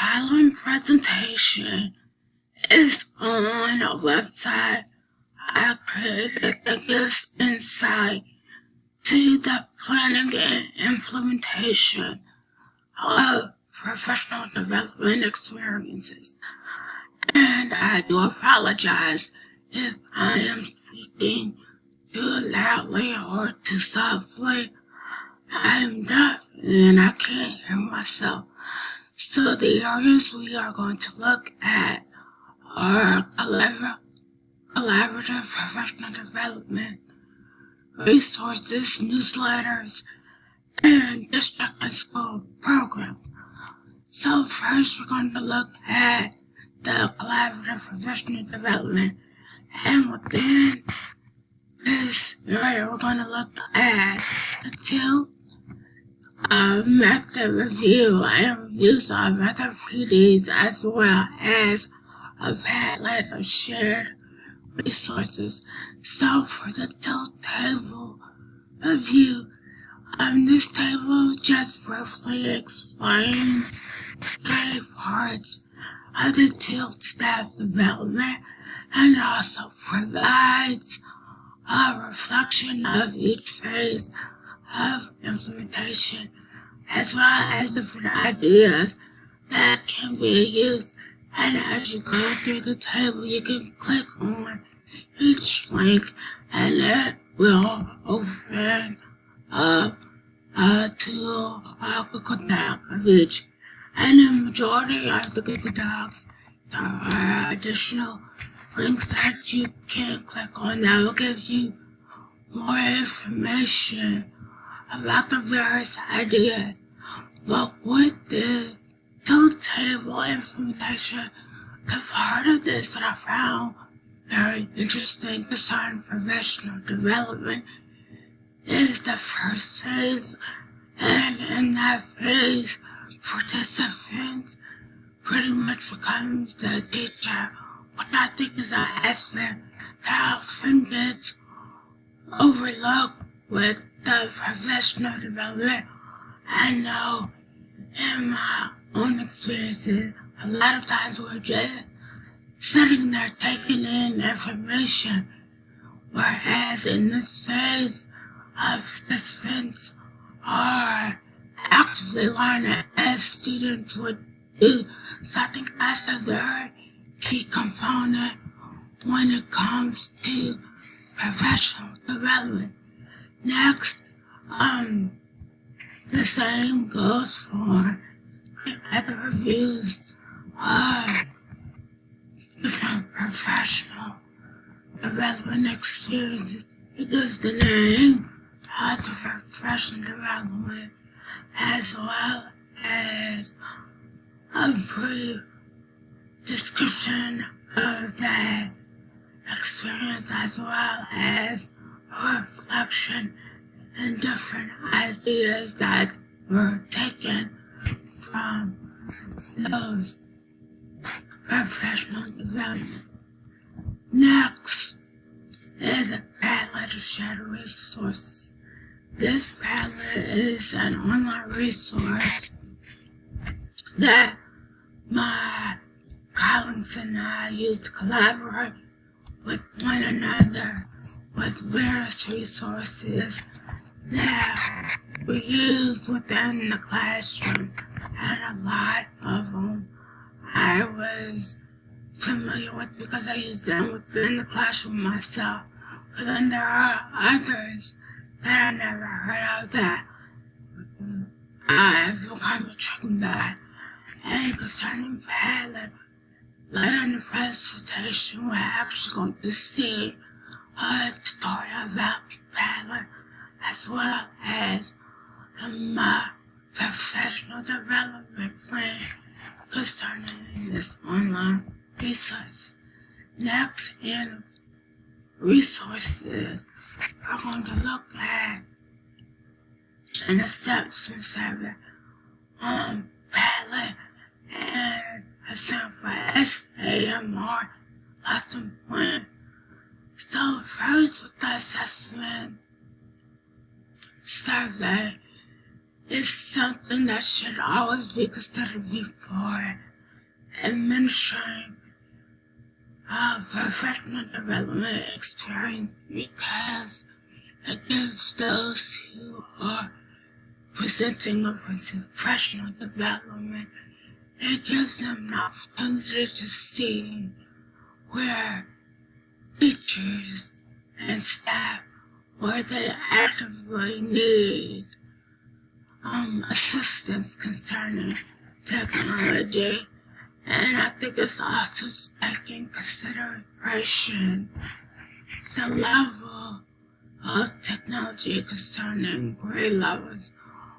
following presentation is on a website I created that gives insight to the planning and implementation of professional development experiences. And I do apologize if I am speaking too loudly or too softly. I am deaf and I can't hear myself. So the areas we are going to look at are collaborative professional development, resources, newsletters, and district and school programs. So first we're going to look at the collaborative professional development, and within this area we're going to look at the two method review and reviews of other PDs, as well as a Padlet of shared resources. So for the tilt table review, this table just briefly explains three parts of the tilt staff development and also provides a reflection of each phase of implementation, as well as different ideas that can be used. And as you go through the table, you can click on each link and it will open up to a Google Doc of each. And the majority of the Google Docs, there are additional links that you can click on that will give you more information about the various ideas. But with the tilt table implementation, the part of this that I found very interesting concerning professional development is the first phase, and in that phase, participants pretty much becomes the teacher, which I think is an aspect that often gets overlooked with the professional development. I know in my own experiences, a lot of times we're just sitting there taking in information, whereas in this phase, participants are actively learning as students would do. So I think that's a very key component when it comes to professional development. Next, the same goes for other reviews of different professional development experiences. It gives the name to professional development, as well as a brief description of that experience, as well as a reflection and different ideas that were taken from those professional development. Next is a Padlet of shared resources. This Padlet is an online resource that my colleagues and I use to collaborate with one another with various resources that we use within the classroom, and a lot of them I was familiar with because I use them within the classroom myself. But then there are others that I never heard of that I've become intrigued by. And concerning Padlet, later in the presentation, we're actually going to see a tutorial about Padlet, as well as my professional development plan concerning this online resource. Next, in resources, we're going to look at an assessment survey on Padlet and a sample SAMR lesson plan. So first, with the assessment survey, is something that should always be considered before administering professional development experience because it gives those who are presenting a professional development, it gives them an opportunity to see where teachers and staff, where they actively need assistance concerning technology. And I think it's also taking consideration the level of technology concerning grade levels,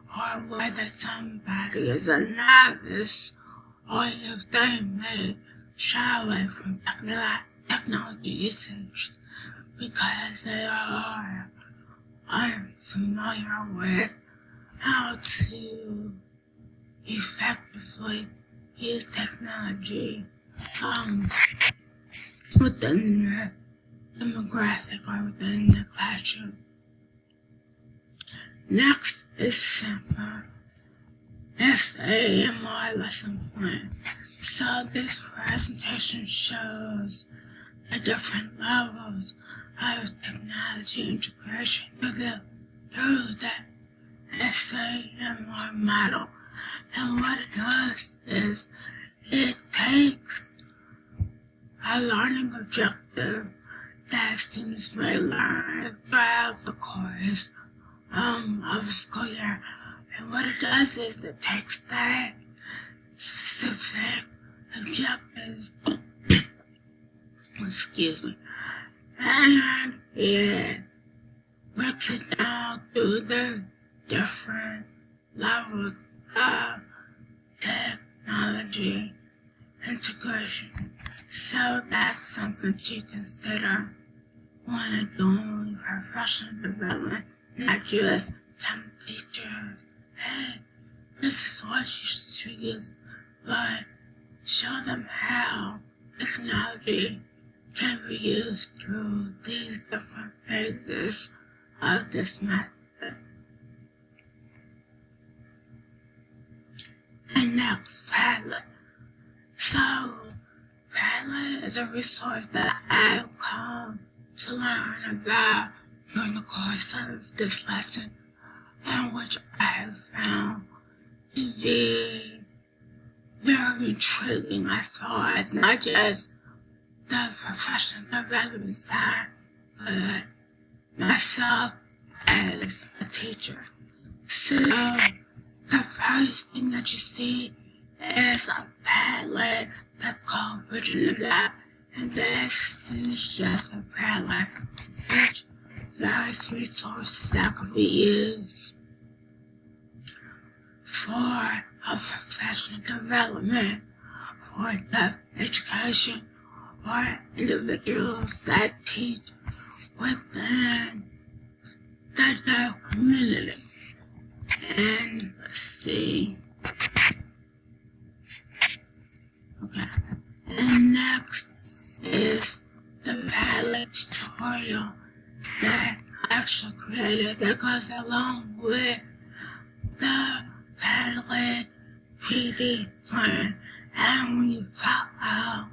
or whether somebody is a novice, or if they may shy away from technology usage because they are unfamiliar with how to effectively use technology within the demographic or within the classroom. Next is simple SAMR lesson plan. So this presentation shows the different levels of technology integration through the SAMR model. And what it does is it takes a learning objective that students may learn throughout the course of the school year. And what it does is it takes that specific objectives, and it breaks it down through the different levels of technology integration. So that's something to consider when doing professional development, not just telling teachers, hey, this is what you should use, but show them how technology can be used through these different phases of this method. And next, Padlet. So, Padlet is a resource that I've come to learn about during the course of this lesson, and which I have found to be very intriguing as far as not just the professional development side, but myself as a teacher. So, the first thing that you see is a Padlet that's called Bridging the Gap, and this is just a Padlet which various resources that can be used for a professional development, for deaf education, or individuals that teach within the deaf community. And let's see. Okay. And next is the Padlet tutorial that I actually created that goes along with the Padlet PD plan. And when you follow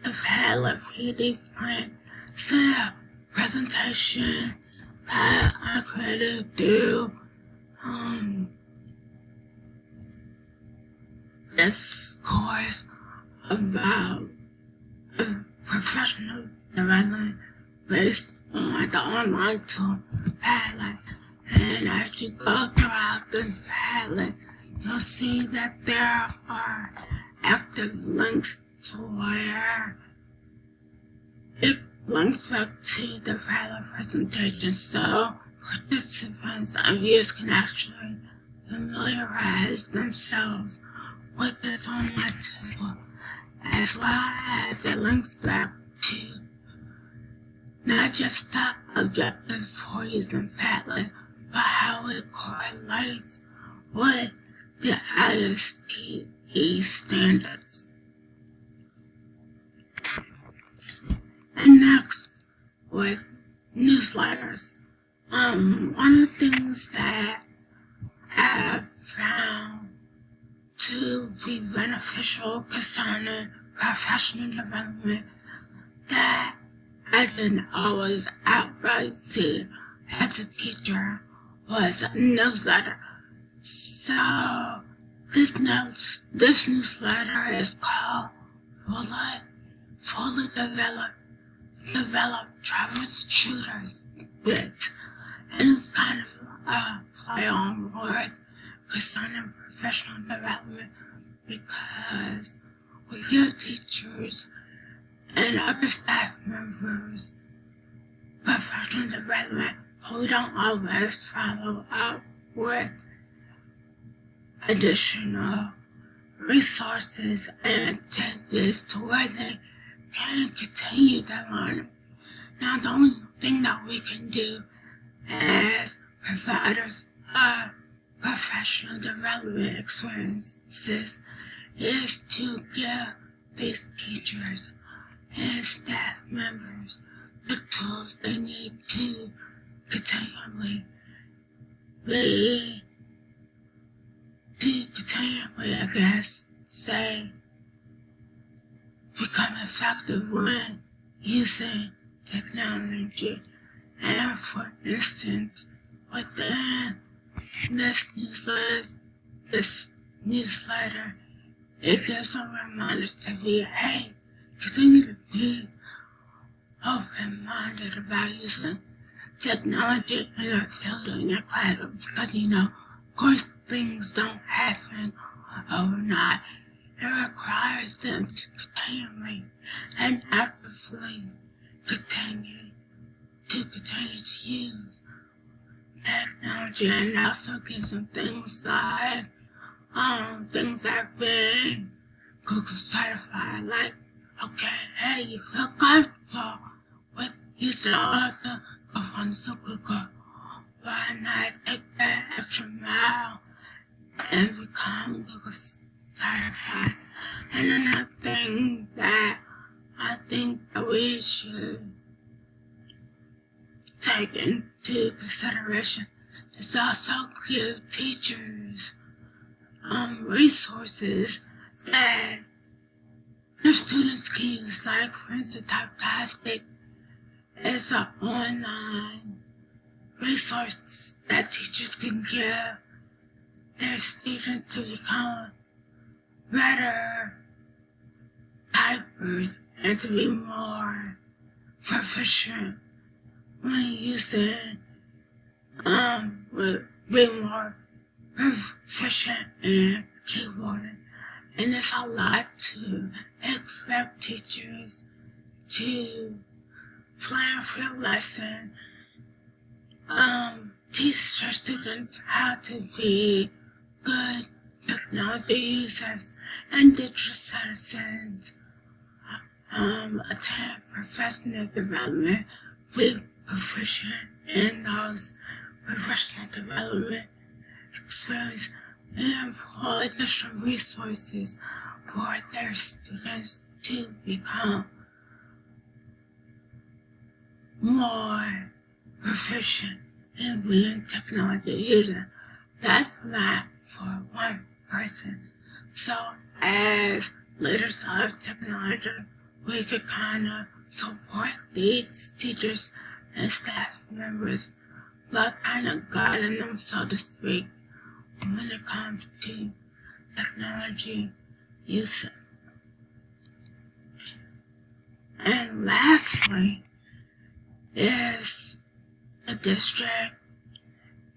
the Padlet PD plan, it's a presentation that I created through this course about professional development based on the online tool Padlet. And as you go throughout this Padlet, you'll see that there are active links to where it links back to the Padlet presentation, so participants and viewers can actually familiarize themselves with this online tool, as well as it links back to not just the objective for using Padlet, but how it correlates with the ISTE standards. And next, with newsletters. One of the things that I've found to be beneficial concerning professional development that I didn't always outright see as a teacher was a newsletter. So this newsletter is called Fully Develop Troubleshooter Bits, and it's kind of a play on words concerning professional development because we give teachers and other staff members professional development, but we don't always follow up with additional resources and activities to where they can continue their learning. Now, the only thing that we can do as providers of professional development experiences is to give these teachers and staff members the tools they need to continually, become effective when using technology. And for instance, within this newsletter, it gives them reminders to be, continue to be open-minded about using technology in your field or in your classroom because, of course, things don't happen overnight. It requires them to continually and actively continue to use technology, and it also gives them things like being Google certified, like, you feel comfortable with using author components of Google, why not take that extra mile and become Google certified? And another thing that I think that we should take into consideration is also give teachers resources that their students can use. Like, for instance, Typtastic is an online resource that teachers can give their students to become better typers and to be more proficient when using, be more proficient in keyboarding. And there's a lot to expect teachers to plan for your lesson, teach their students how to be good technology users and digital citizens, attend professional development, be proficient in those professional development experience, and employ additional resources for their students to become more proficient in being technology user. That's not for one person. So as leaders of technology, we could kind of support these teachers and staff members by kind of guiding them, so to speak, when it comes to technology use. And lastly is the district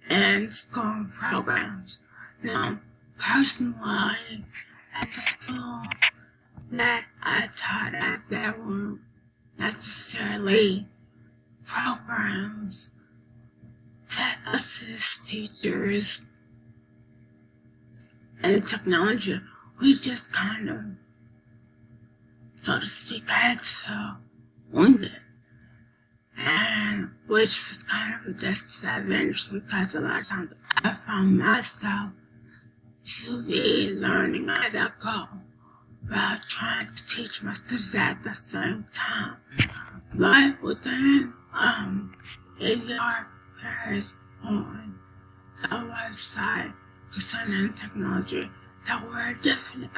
and school programs. Now, personally, at the school that I taught at, there weren't necessarily programs to assist teachers in technology. We just kind of, so to speak, had to wing it. And which was kind of a disadvantage because a lot of times I found myself to be learning as I go while trying to teach my students at the same time. But within AVR pairs on our website concerning technology, that were definite